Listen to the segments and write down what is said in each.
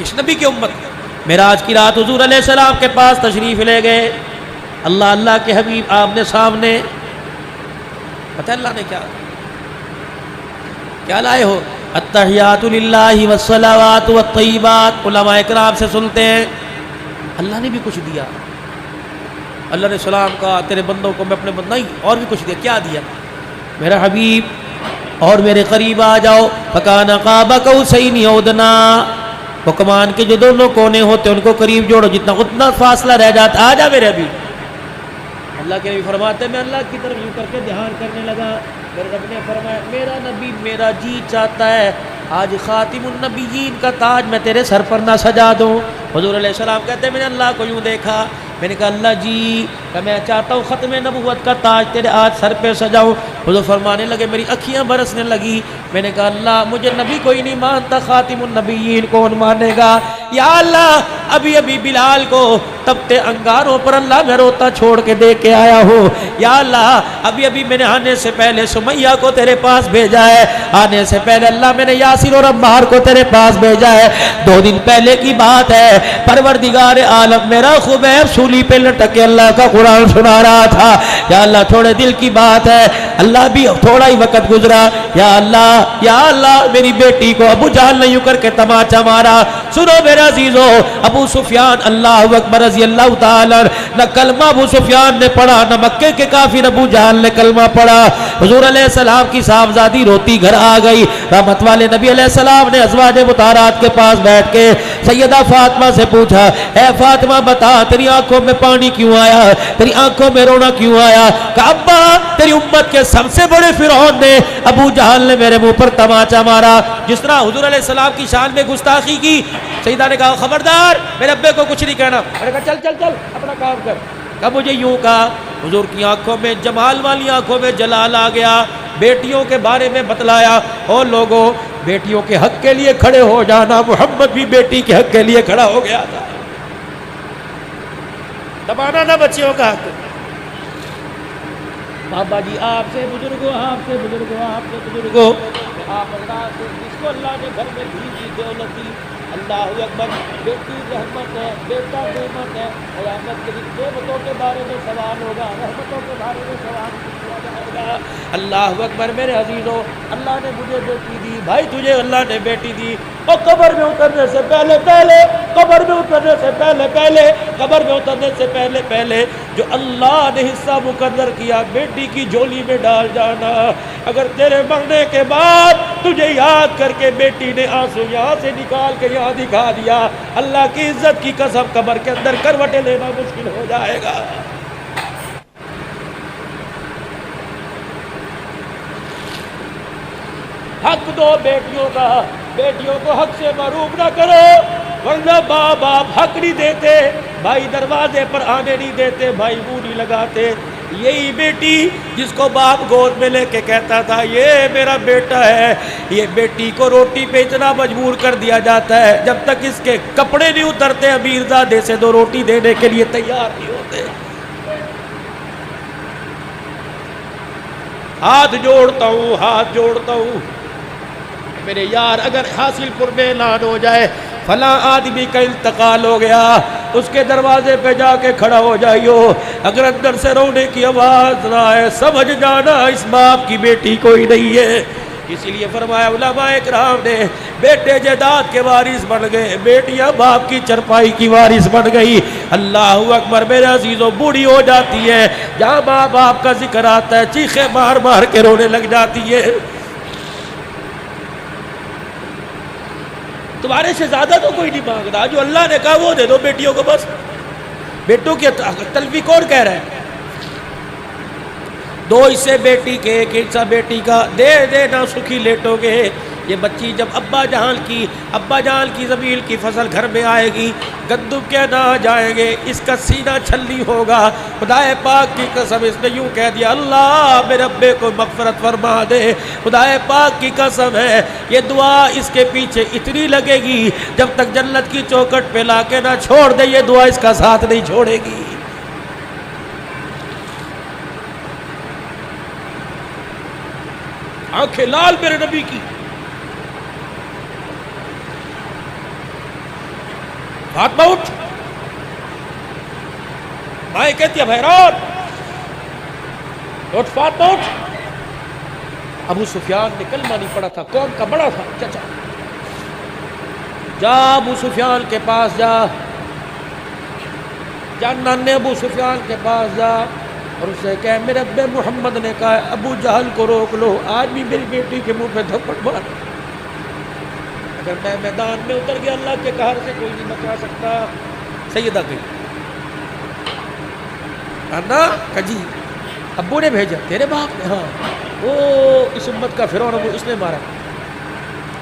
اس نبی کی امت معراج کی رات حضور علیہ السلام کے پاس تشریف لے گئے. اللہ کے حبیب آپ نے سامنے پتہ اللہ نے کیا لائے ہو؟ التحیات للہ والصلوات والطیبات. علماء اکرام سے سنتے ہیں اللہ نے بھی کچھ دیا. اللہ نے سلام کہا تیرے بندوں کو میں اپنے بندہ ہی اور بھی کچھ دیا. کیا دیا؟ میرا حبیب اور میرے قریب آ جاؤ. فکان قاب قوسین او ادنی. وہ کمان کے جو دونوں کونے ہوتے ان کو قریب جوڑو جتنا اتنا فاصلہ رہ جاتا. آ جا میرے حبیب. اللہ کے نبی فرماتے ہیں میں اللہ کی طرف یوں کر کے دھیان کرنے لگا. میرے رب نے فرمایا میرا نبی میرا جی چاہتا ہے آج خاتم النبیین کا تاج میں تیرے سر پر نہ سجا دوں. حضور علیہ السلام کہتے ہیں میں نے اللہ کو یوں دیکھا. میں نے کہا اللہ جی کہ میں چاہتا ہوں ختم نبوت کا تاج تیرے آج سر پہ سجاؤں. حضور فرمانے لگے میری اکھیاں برسنے لگی. میں نے کہا اللہ مجھے نبی کوئی نہیں مانتا خاتم النبیین کون مانے گا؟ یا اللہ ابھی بلال کو تپتے انگاروں پر اللہ میں روتا چھوڑ کے دے کے آیا ہوں. یا اللہ ابھی میں نے آنے سے پہلے سمیہ کو تیرے پاس بھیجا ہے. آنے سے پہلے اللہ میں نے یاسر اور عمار کو تیرے پاس بھیجا ہے. 2 دن پہلے کی بات ہے پروردگار عالم میرا خبیب سولی پہ لٹک کے اللہ کا قرآن سنا رہا تھا. یا اللہ تھوڑے دل کی بات ہے اللہ بھی تھوڑا ہی وقت گزرا. یا اللہ میری بیٹی کو ابو جہل نے یوں کر کے تماچا مارا. سنو میرے عزیزو ابو سفیان اللہ اکبر رضی اللہ تعالی نہ کلمہ ابو سفیان نے پڑھا نہ مکے کے کافر ابو جہل نے کلمہ پڑھا. حضور علیہ السلام کی صاحبزادی روتی گھر آ گئی. رحمت والے نبی علیہ السلام نے ازواج مطہرات کے پاس بیٹھ کے سیدہ فاطمہ سے پوچھا اے فاطمہ بتا تیری آنکھوں میں پانی کیوں آیا؟ تیری آنکھوں میں رونا کیوں آیا؟ کہ ابا تیری امت کے سب سے بڑے فرعون نے ابو جہل نے میرے منہ پر تماچا مارا. جس طرح حضور علیہ السلام کی شان میں گستاخی کی سیدہ نے کہا خبردار میرے ابے کو کچھ نہیں کہنا. میں نے کہا چل اپنا کام کر. کب مجھے یوں کہا حضور کی آنکھوں میں جمال والی آنکھوں میں جلال آ گیا. بیٹیوں کے بارے میں بتلایا اور لوگوں بیٹیوں کے حق کے لیے کھڑے ہو جانا. محمد بھی بیٹی کے حق کے لیے کھڑا ہو گیا تھا. دبانا نہ بچیوں کا حق. بابا جی آپ سے بزرگوں آپ اللہ سے جس کو اللہ نے گھر میں دی دولت دی. اللہ اکبر. بیٹی رحمت ہے بیٹا نعمت ہے. قیامت کے دن نعمتوں کے بارے میں سوال ہوگا رحمتوں کے بارے میں سوال کیا جائے گا. اللہ اکبر. میرے عزیزوں اللہ نے مجھے بیٹی دی بھائی تجھے اللہ نے بیٹی دی. اور قبر میں اترنے سے پہلے جو اللہ نے حصہ مقرر کیا بیٹی کی جھولی میں ڈال جانا. اگر تیرے مرنے کے بعد تجھے یاد کر کے بیٹی نے آنسو یہاں سے نکال کے یہاں دکھا دیا اللہ کی عزت کی قسم قبر کے اندر کروٹیں لینا مشکل ہو جائے گا. حق دو بیٹیوں کا. بیٹیوں کو حق سے محروم نہ کرو ورنہ باپ حق نہیں دیتے. بھائی دروازے پر آنے نہیں دیتے. بھائی منہ نہیں لگاتے. یہی بیٹی جس کو باپ گود میں لے کے کہتا تھا یہ میرا بیٹا ہے یہ بیٹی کو روٹی پہ اتنا مجبور کر دیا جاتا ہے جب تک اس کے کپڑے نہیں اترتے امیرزادے سے 2 روٹی دینے کے لیے تیار نہیں ہوتے. ہاتھ جوڑتا ہوں میرے یار اگر حاصل پور میں اعلان ہو جائے فلاں آدمی کا انتقال ہو گیا اس کے دروازے پہ جا کے کھڑا ہو جائیو. اگر اندر سے رونے کی آواز نہ آئے سمجھ جانا اس باپ کی بیٹی کوئی نہیں ہے. اسی لیے فرمایا علماء اکرام نے بیٹے جائیداد کے وارث بن گئے بیٹیاں باپ کی چرپائی کی وارث بن گئی. اللہ اکبر. میرے عزیزوں بوڑھی ہو جاتی ہے جہاں ماں باپ کا ذکر آتا ہے چیخے مار کے رونے لگ جاتی ہے. تمہارے سے زیادہ تو کوئی نہیں مانگتا. جو اللہ نے کہا وہ دے دو بیٹیوں کو بس. بیٹوں کی تلفی کون کہہ رہا ہے؟ 2 حصے بیٹی کے 1 حصہ بیٹی کا دے نہ سکھی لیٹو گے. یہ بچی جب ابا جان کی زمین کی فصل گھر میں آئے گی گندم کے نہ جائیں گے اس کا سینہ چھلنی ہوگا. خدائے پاک کی قسم اس نے یوں کہہ دیا اللہ میرے ابے کو مغفرت فرما دے. خدائے پاک کی قسم ہے یہ دعا اس کے پیچھے اتنی لگے گی جب تک جنت کی چوکٹ پہ لا کے نہ چھوڑ دے یہ دعا اس کا ساتھ نہیں چھوڑے گی. آنکھیں لال میرے نبی کی. فاطمہ اٹھ. مائیں کہتی ہے بہران اٹھ فاطمہ اٹھ. ابو سفیان نے کلمہ نہیں پڑھا تھا، قوم کا بڑا تھا. چچا جا ابو سفیان کے پاس جا، نانے ابو سفیان کے پاس جا اور اسے کہے میرے ابے محمد نے کہا ابو جہل کو روک لو، آج بھی میری بیٹی کے منہ پہ تھپڑ مار. اگر میں میدان میں اتر گیا اللہ کے قہر سے کوئی نہیں بچا سکتا. سیدہ گئی نا کجی ابو نے بھیجا تیرے باپ نے، ہاں وہ اس امت کا فرعون ابو اس نے مارا.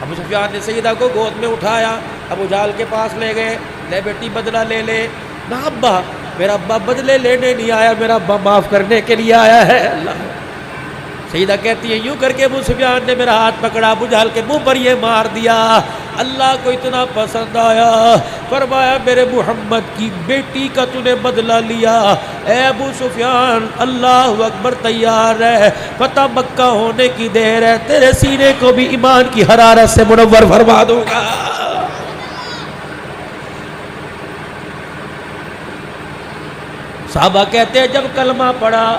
ابو سفیان نے سیدہ کو گود میں اٹھایا، ابو جہل کے پاس لے گئے. لے بیٹی بدلہ لے لے. نہ ابا، میرا ابا بدلے لینے نہیں آیا، میرا ابا معاف کرنے کے لیے آیا ہے. اللہ سیدہ کہتی ہے یوں کر کے ابو سفیان نے میرا ہاتھ پکڑا، ابو جہل کے منہ پر یہ مار دیا. اللہ کو اتنا پسند آیا، فرمایا میرے محمد کی بیٹی کا تو نے بدلہ لیا. اے ابو سفیان اللہ اکبر، تیار ہے، فتح مکہ ہونے کی دیر ہے، تیرے سینے کو بھی ایمان کی حرارت سے منور فرما دوں گا. صحابہ کہتے ہیں جب کلمہ پڑھا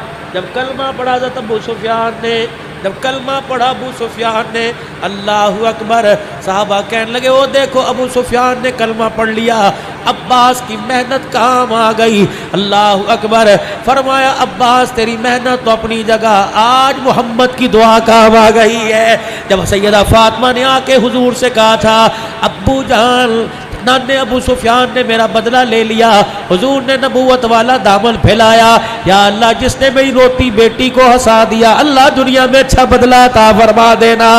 حضرت ابو سفیان نے، جب کلمہ پڑھا ابو سفیان نے، اللہ اکبر. صحابہ کہنے لگے وہ دیکھو ابو سفیان نے کلمہ پڑھ لیا، عباس کی محنت کام آ گئی. اللہ اکبر. فرمایا عباس تیری محنت تو اپنی جگہ، آج محمد کی دعا کام آ گئی ہے. جب سیدہ فاطمہ نے آ کے حضور سے کہا تھا ابو جان نانے ابو سفیان نے میرا بدلہ لے لیا، حضور نے نبوت والا دامن پھیلایا، یا اللہ جس نے میری روتی بیٹی کو ہنسا دیا اللہ دنیا میں اچھا بدلہ عطا فرما دینا.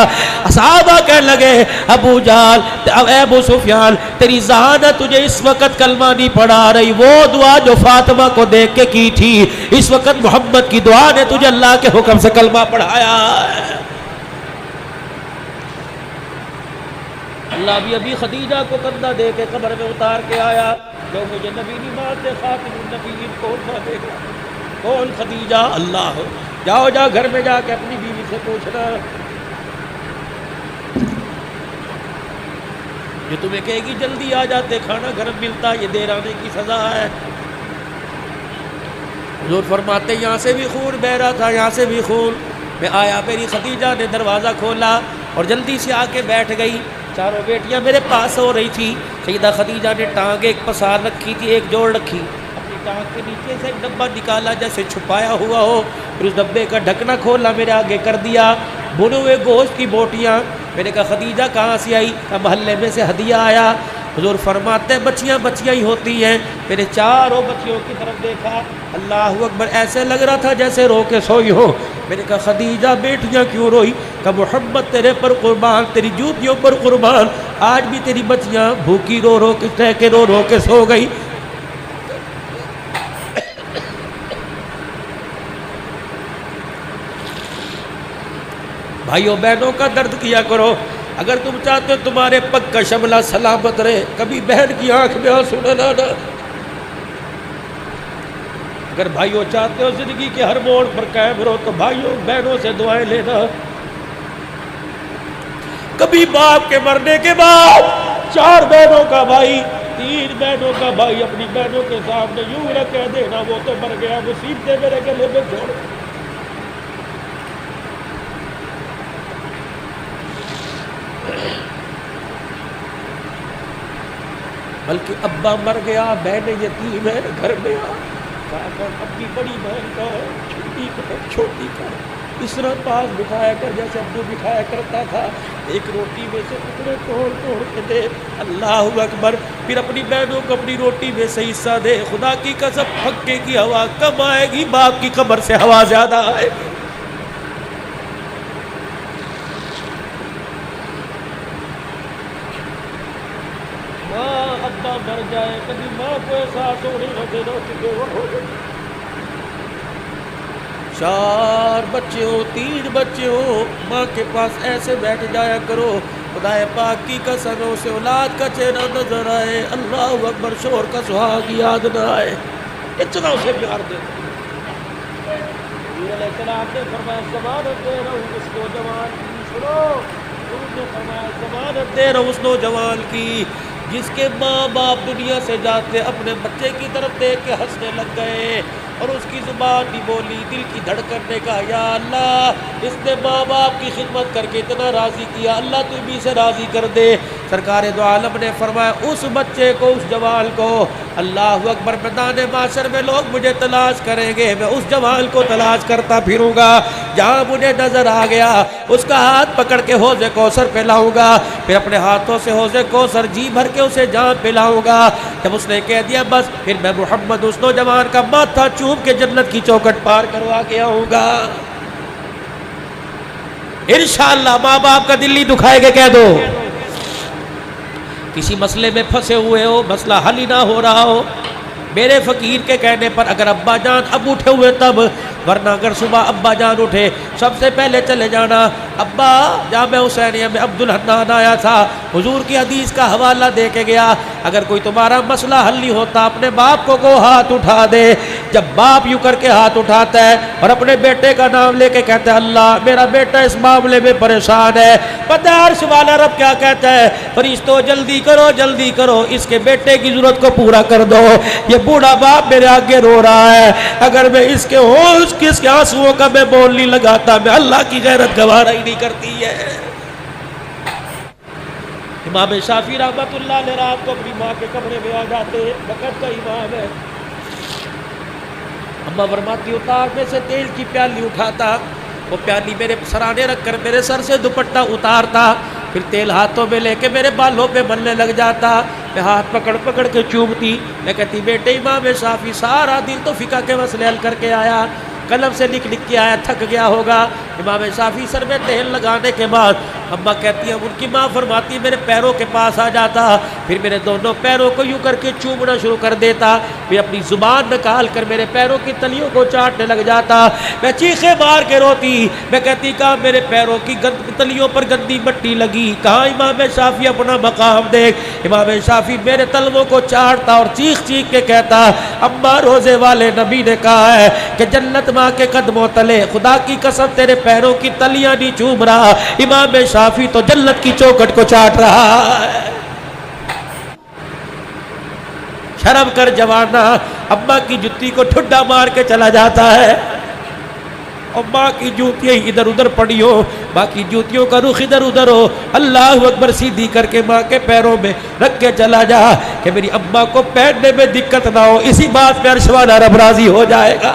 صحابہ کہنے لگے ابو جہل اے ابو سفیان تیری ذہانت تجھے اس وقت کلمہ نہیں پڑھا رہی، وہ دعا جو فاطمہ کو دیکھ کے کی تھی اس وقت محمد کی دعا نے تجھے اللہ کے حکم سے کلمہ پڑھایا. اللہ بھی ابھی خدیجہ کو کندھا دے کے قبر میں اتار کے آیا. جو مجھے نبی نہیں مانتے خاتم النبیین کون مانے گا؟ کون خدیجہ؟ اللہ. جاؤ گھر میں جا کے اپنی بیوی سے پوچھنا، جو تمہیں کہے گی جلدی آ جاتے کھانا گرم ملتا، یہ دیر آنے کی سزا ہے. حضور فرماتے یہاں سے بھی خون بہ رہا تھا، یہاں سے بھی خون. میں آیا، میری خدیجہ نے دروازہ کھولا اور جلدی سے آ کے بیٹھ گئی. چاروں بیٹیاں میرے پاس ہو رہی تھی. سیدہ خدیجہ نے ٹانگ ایک پسار رکھی تھی، ایک جوڑ رکھی، اپنی ٹانگ کے نیچے سے ایک ڈبہ نکالا جیسے چھپایا ہوا ہو، پھر اس ڈبے کا ڈھکنا کھولا میرے آگے کر دیا. بھنے ہوئے گوشت کی بوٹیاں. میں نے کہا خدیجہ کہاں سے آئی؟ کہا محلے میں سے ہدیہ آیا. حضور فرماتے بچیاں ہی ہوتی ہیں. میں نے چاروں بچیوں کی طرف دیکھا، اللہ اکبر، ایسے لگ رہا تھا جیسے رو کے سوئی ہو. میں نے کہا خدیجہ بیٹیاں کیوں روئی؟ کہ محمد تیرے پر قربان، تیری جوتیوں پر قربان، آج بھی تیری بچیاں بھوکی رو کے سو گئی. بھائیوں بہنوں کا درد کیا کرو. اگر تم چاہتے ہو تمہارے پگ کا شملہ سلامت رہے، کبھی بہن کی آنکھ میں آنسو نہ لانا. اگر بھائیوں چاہتے ہو زندگی کے ہر موڑ پر قائم رہو تو بھائیوں بہنوں سے دعائیں لینا. کبھی باپ کے مرنے کے بعد 4 بہنوں کا بھائی 3 بہنوں کا بھائی اپنی بہنوں کے سامنے یوں نہ کہہ دینا وہ تو مر گیا، مصیبتیں میرے گلے میں چھوڑ. بلکہ ابا مر گیا، بہنیں یتیم ہے، گھر میں اپنی بڑی بہن کا چھوٹی کا اس طرح پاس بٹھایا کر جیسے ابو بٹھایا کرتا تھا. ایک روٹی میں سے ٹکڑے توڑ کے دے. اللہ اکبر. پھر اپنی بہنوں کو اپنی روٹی میں سے حصہ دے. خدا کی قسم پھکے کی ہوا کم آئے گی، باپ کی قبر سے ہوا زیادہ آئے گی. ابا مر جائے کبھی ماں کو احساس ہونے لگے نہ چکے وہ ہو گئے. 4 بچے ہو 3 بچے ہو، ماں کے پاس ایسے بیٹھ جایا کرو خدا پاک کی قسم اسے اولاد کا چہرہ نظر آئے. اللہ اکبر. شوہر کا سہاگ یاد نہ آئے، اتنا اسے پیار دے. علیہ السلام نے فرمایا ضمانت دے رہا ہوں اس نوجوان کی. سنو، انہوں نے فرمایا ضمانت دے رہا ہوں اس نوجوان کی، جس کے ماں باپ دنیا سے جاتے اپنے بچے کی طرف دیکھ کے ہنسنے لگ گئے اور اس کی زبان بھی بولی، دل کی دھڑکن نے کہا یا اللہ اس نے ماں باپ کی خدمت کر کے اتنا راضی کیا، اللہ تو بھی سے راضی کر دے۔ سرکار دو عالم نے فرمایا اس بچے کو، اس جوان کو، اللہ اکبر، میدان معاشر میں لوگ مجھے تلاش کریں گے، میں اس جوان کو تلاش کرتا پھروں گا، جہاں مجھے نظر آ گیا اس کا ہاتھ پکڑ کے حوض کوثر پلاؤں گا، پھر اپنے ہاتھوں سے حوض کوثر جی بھر کے اسے جام پلاؤں گا۔ جب اس نے کہہ دیا بس، پھر میں محمد اس نوجوان کا ماتھا چوم کے جنت کی چوکھٹ پار کروا کے آؤں گا۔ انشاءاللہ ماں باپ کا دل نہیں دکھائے گے، کہہ دو۔ کسی مسئلے میں پھنسے ہوئے ہو، مسئلہ حل ہی نہ ہو رہا ہو، میرے فقیر کے کہنے پر اگر ابا جان اب اٹھے ہوئے تب، ورنہ اگر صبح ابا جان اٹھے سب سے پہلے چلے جانا، ابا جامع حسینیہ میں عبد الحنان آیا تھا، حضور کی حدیث کا حوالہ دے کے گیا، اگر کوئی تمہارا مسئلہ حل نہیں ہوتا اپنے باپ کو ہاتھ اٹھا دے۔ جب باپ یوں کر کے ہاتھ اٹھاتا ہے اور اپنے بیٹے کا نام لے کے کہتا ہے اللہ میرا بیٹا اس معاملے میں پریشان ہے، پتہ ہے عرش والا رب کیا کہتا ہے، فرشتوں جلدی کرو جلدی کرو، اس کے بیٹے کی ضرورت کو پورا کر دو، یہ بوڑھا باپ میرے آگے رو رہا ہے، اگر میں اس کے ہوش کس کے آنسوؤں کا میں بول نہیں لگاتا، میں اللہ کی غیرت گوارا ہی نہیں کرتی ہے۔ امام شافعی رحمۃ اللہ علیہ رات کو اپنی ماں کے کمرے میں آ جاتے، وقت کا امام ہے، اماں فرماتی اتار میں سے تیل کی پیالی اٹھاتا، وہ پیالی میرے سرانے رکھ کر میرے سر سے دوپٹہ اتارتا، پھر تیل ہاتھوں میں لے کے میرے بالوں پہ ملنے لگ جاتا، میں ہاتھ پکڑ پکڑ کے چومتی، میں کہتی بیٹے امام شافعی سارا دن تو فقہ کے مسئلے حل کر کے آیا، قلم سے لکھ لکھ کے آیا، تھک گیا ہوگا۔ امام شافعی سر میں تیل لگانے کے بعد اماں کہتی ہیں، ان کی ماں فرماتی میرے پیروں کے پاس آ جاتا، پھر میرے دونوں پیروں کو یوں کر کے چومنا شروع کر دیتا، پھر اپنی زبان نکال کر میرے پیروں کی تلیوں کو چاٹنے لگ جاتا، میں چیخیں مار کے روتی، میں کہتی کہاں میرے پیروں کی تلیوں پر گندی مٹی لگی، کہاں امام شافعی اپنا مقام دیکھ۔ امام شافعی میرے تلووں کو چاٹتا اور چیخ چیخ کے کہتا اماں روزے والے نبی نے کہا ہے کہ جنت ماں کے قدموں تلے، خدا کی قسم تیرے پیروں کی تلیاں نہیں چوم رہا، امام شافعی تو جنت کی چوکھٹ کو چاٹ رہا ہے۔ شرم کر جوانا، اماں کی جوتی کو ٹھڈا مار کے چلا جاتا ہے، اور ماں کی جوتیاں ادھر ادھر پڑی ہو، ماں کی جوتیوں کا رخ ادھر ادھر ہو، اللہ اکبر سیدھی کر کے ماں کے پیروں میں رکھ کے چلا جا کہ میری اماں کو پہننے میں دقت نہ ہو، اسی بات پہ عرش والا رب راضی ہو جائے گا۔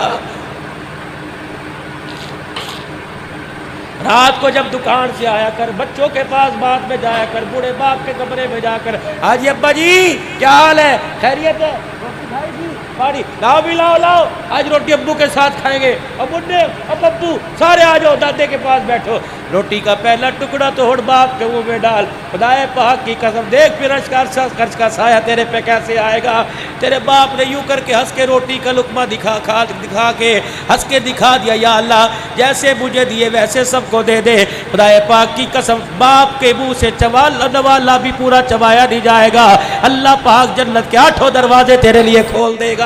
رات کو جب دکان سے آیا کر، بچوں کے پاس بعد میں جایا کر، بوڑھے باپ کے کمرے میں جا کر آج ابا جی کیا حال ہے، خیریت ہے، روٹی کھائی تھی، پاڑی لاؤ بھی لاؤ لاؤ، آج روٹی ابو کے ساتھ کھائیں گے، اب بڈھے اب ابو سارے آ جاؤ دادے کے پاس بیٹھو، روٹی کا پہلا ٹکڑا تو ہڑ باپ کے منہ میں ڈال، خدائے پاک کی قسم دیکھ پھر خرچ کا سایہ تیرے پہ کیسے آئے گا۔ تیرے باپ نے یوں کر کے ہنس کے روٹی کا لقمہ دکھا کے ہنس کے دکھا دیا، یا اللہ جیسے مجھے دیے ویسے سب کو دے دے، خدائے پاک کی قسم باپ کے منہ سے نوالا بھی پورا چبایا نہیں جائے گا، اللہ پاک جنت کے 8 دروازے تیرے لیے کھول دے گا۔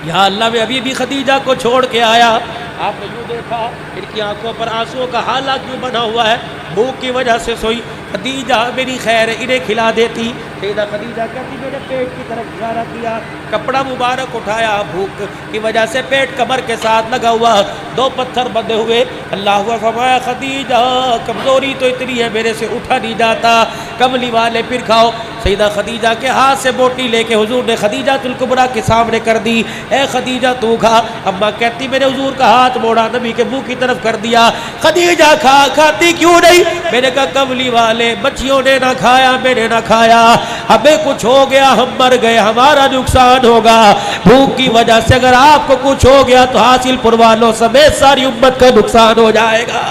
یا اللہ میں ابھی بھی خدیجہ کو چھوڑ کے آیا، آپ نے یوں دیکھا ان کی آنکھوں پر آنسوؤں کا حالہ کیوں بنا ہوا ہے، بھوک کی وجہ سے سوئی، خدیجہ میری خیر انہیں کھلا دیتی، سیدہ خدیجہ کہتی میرے پیٹ کی طرف اشارہ کیا، کپڑا مبارک اٹھایا، بھوک کی وجہ سے پیٹ کمر کے ساتھ لگا ہوا، 2 پتھر بندھے ہوئے، اللہ ہوا فرمایا خدیجہ کمزوری تو اتنی ہے میرے سے اٹھا نہیں جاتا، کملی والے پھر کھاؤ۔ سیدہ خدیجہ کے ہاتھ سے بوٹی لے کے حضور نے خدیجہ الکبریٰ کے سامنے کر دی، اے خدیجہ تو کھا، اماں کہتی میرے حضور کا ہاتھ موڑا، نبی کے منہ کی طرف کر دیا، خدیجہ کھاتی کیوں نہیں، میں نے کہا کملی والے بچیوں نے نہ کھایا میں نے نہ کھایا، ہمیں کچھ ہو گیا ہم مر گئے ہمارا نقصان ہوگا، بھوک کی وجہ سے اگر آپ کو کچھ ہو گیا تو حاصل پر والوں سمیت ساری امت کا نقصان ہو جائے گا۔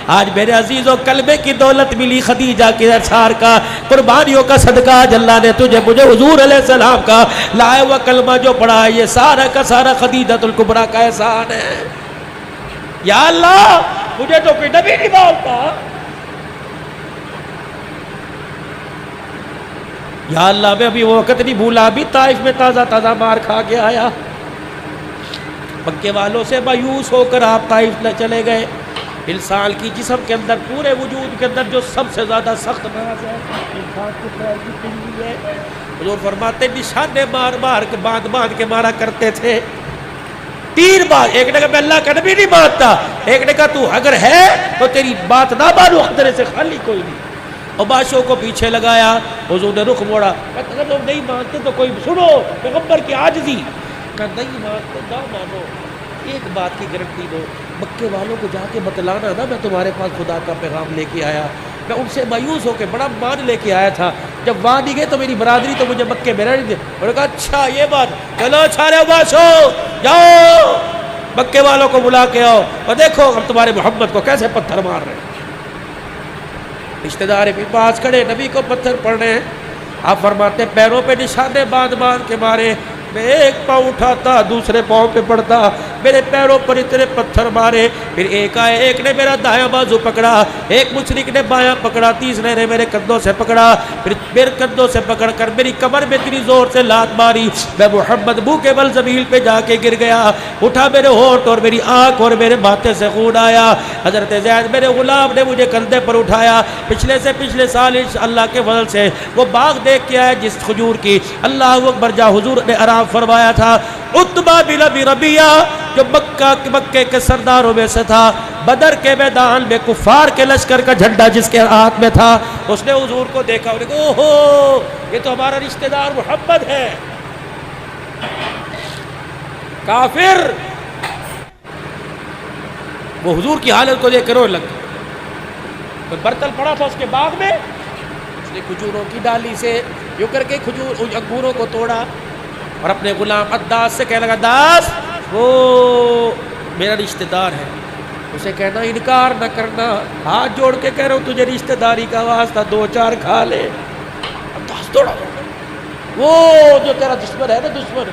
آج میرے عزیزوں کلمے کی دولت ملی خدیجہ کے اثار کا، قربانیوں کا صدقہ، آج اللہ نے تجھے مجھے حضور علیہ السلام کا لائے ہوا کلمہ جو پڑھا ہے، یہ سارا کا سارا خدیجہ الکبریٰ کا احسان ہے۔ یا اللہ مجھے تو کوئی نبی نہیں مانتا، یا اللہ میں ابھی وہ وقت نہیں بھولا، ابھی طائف میں تازہ تازہ مار کھا کے آیا، مکے والوں سے مایوس ہو کر آپ طائف چلے گئے، انسان کی جسم کے اندر پورے وجود کے اندر جو سب سے زیادہ سخت مرض ہے انسان کی پیر کی پنڈلی ہے. حضور فرماتے نشانے مار مار کے باندھ باندھ کے مارا کرتے تھے. 3 بار. ایک نے کہا میں اللہ کا نبی نہیں مانتا, ایک نے کہا تو اگر ہے تو تیری بات نہ مانو, خطرے سے خالی کوئی نہیں. اور بادشاہوں کو پیچھے لگایا. حضور نے رخ موڑا, اگر تم نہیں مانتے تو کوئی سنو پیغمبر کی عاجزی. کہا نہیں مانتے نہ مانو, ایک بات کی گارنٹی دو, مکے والوں کو جا کے بتلانا نا میں تمہارے پاس خدا کا پیغام لے کے آیا. میں ان سے مایوس ہو کے بڑا مان لے کے آیا تھا, جب وہاں نہیں گئے تو میری برادری تو مجھے مکے میں رہنے دے. انہوں نے کہا اچھا یہ بات, چلو چھارے باشو جاؤ مکے والوں کو بلا کے آؤ اور دیکھو ہم تمہارے محمد کو کیسے پتھر مار رہے ہیں. رشتہ دار بھی پاس کھڑے, نبی کو پتھر پڑ رہے ہیں. آپ فرماتے پیروں پہ نشانے باندھ باندھ کے مارے, میں ایک پاؤں اٹھاتا دوسرے پاؤں پہ پڑتا, میرے پیروں پر اتنے پتھر مارے. پھر ایک آئے, ایک نے میرا دایاں بازو پکڑا, ایک مشرک نے بایاں پکڑا, تیسرے نے میرے کندھوں سے پکڑا, پھر میرے کندھوں سے پکڑ کر میری کمر میں اتنی زور سے لات ماری میں محمد منہ کے بل زمین پہ جا کے گر گیا. اٹھا میرے ہونٹ اور میری آنکھ اور میرے ماتھے سے خون آیا. حضرت زید میرے غلام نے مجھے کندھے پر اٹھایا. پچھلے سے پچھلے سال اللہ کے فضل سے وہ باغ دیکھ کے آیا جس کھجور کی اللہ اکبر جا حضور نے آرام فرمایا تھا. عتبہ بن ابی ربیعہ جو مکے کے سرداروں میں سے تھا, بدر کے میدان میں کفار کے لشکر کا جھنڈا جس کے ہاتھ میں تھا, اس نے حضور کو دیکھا, انہوں نے کہا اوہو یہ تو ہمارا رشتہ دار محمد ہے. کافر وہ حضور کی حالت کو دیکھ کر رونے لگا. تو برتن پڑا تھا اس کے باغ میں, اس نے کھجوروں کی ڈالی سے یوں کر کے انگوروں کو توڑا اور اپنے غلام عداس سے کہنے لگا داس وہ میرا رشتہ دار ہے, اسے کہنا انکار نہ کرنا, ہاتھ جوڑ کے کہہ رہا ہوں تجھے رشتہ داری کا واسطہ 2-4 کھا لے. عداس دوڑا, وہ جو تیرا دشمن ہے نا دشمن,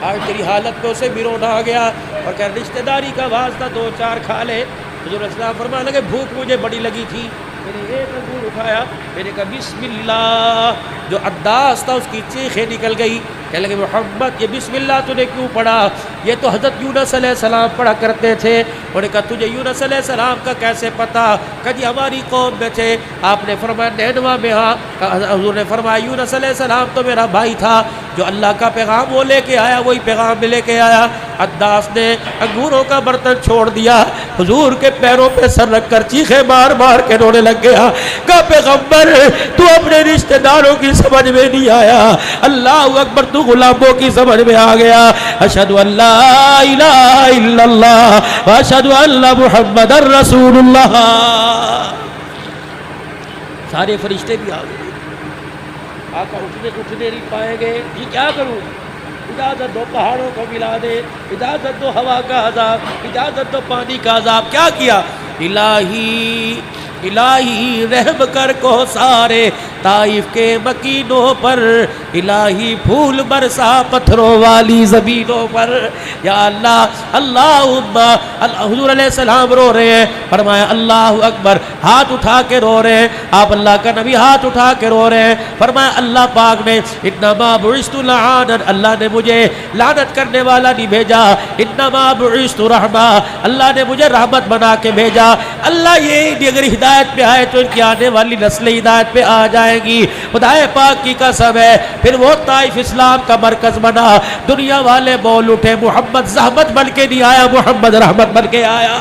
آج تیری حالت پہ اسے بھی رونا آ گیا اور کہہ رشتہ داری کا واسطہ 2-4 کھا لے. حضور السلام فرمانے لگے بھوک مجھے بڑی لگی تھی, میں نے ایک انگور اٹھایا, میں نے کہا بسم اللہ. جو عداس تھا اس کی چیخیں نکل گئی, کہنے لگے محمد یہ بسم اللہ تو نے کیوں پڑھا, یہ تو حضرت یونس علیہ السلام پڑھا کرتے تھے. انہوں نے کہا تجھے یونس علیہ السلام کا کیسے پتا, کہ جی ہماری قوم میں تھے. آپ نے فرمایا نینوا میں, ہاں. حضور نے فرمایا یونس علیہ السلام تو میرا بھائی تھا, جو اللہ کا پیغام وہ لے کے آیا وہی پیغام میں لے کے آیا. عداس نے انگوروں کا برتن چھوڑ دیا, حضور کے پیروں پہ سر رکھ کر چیخے مار مار کے رونے لگ گیا. کہا پیغمبر تو اپنے رشتہ داروں کی سمجھ میں نہیں آیا, اللہ اکبر تو غلاموں کی سمجھ میں آ گیا. اشہد ان لا الہ الا اللہ واشہد ان محمد رسول اللہ. سارے فرشتے بھی آ گئے. آقا اٹھنے نہیں پائیں گے, جی کیا کروں, اجازت دو پہاڑوں کو ملا دے, اجازت دو ہوا کا عذاب, اجازت دو پانی کا عذاب. کیا کیا, الہی الہی رحم کر کو سارے طائف کے مکینوں پر, الہی پھول برسا پتھروں والی زمینوں پر. یا اللہ اللہم, حضور علیہ السلام رو رہے ہیں, فرمایا اللہ اکبر, ہاتھ اٹھا کے رو رہے ہیں. آپ اللہ کا نبی ہاتھ اٹھا کے رو رہے ہیں. فرمایا اللہ پاک نے انما بعثت لعانا, اللہ نے مجھے لعنت کرنے والا نہیں بھیجا, انما بعثت رحمہ, اللہ نے مجھے رحمت بنا کے بھیجا. اللہ یہ اگر ہدایت پہ آئے تو ان کی آنے والی نسل ہدایت پہ آ جائے گی. خدا پاک کی قسم ہے, پھر وہ طائف اسلام کا مرکز بنا. دنیا والے بول اٹھے محمد زحمت بن کے نہیں آیا, محمد رحمت بن کے آیا.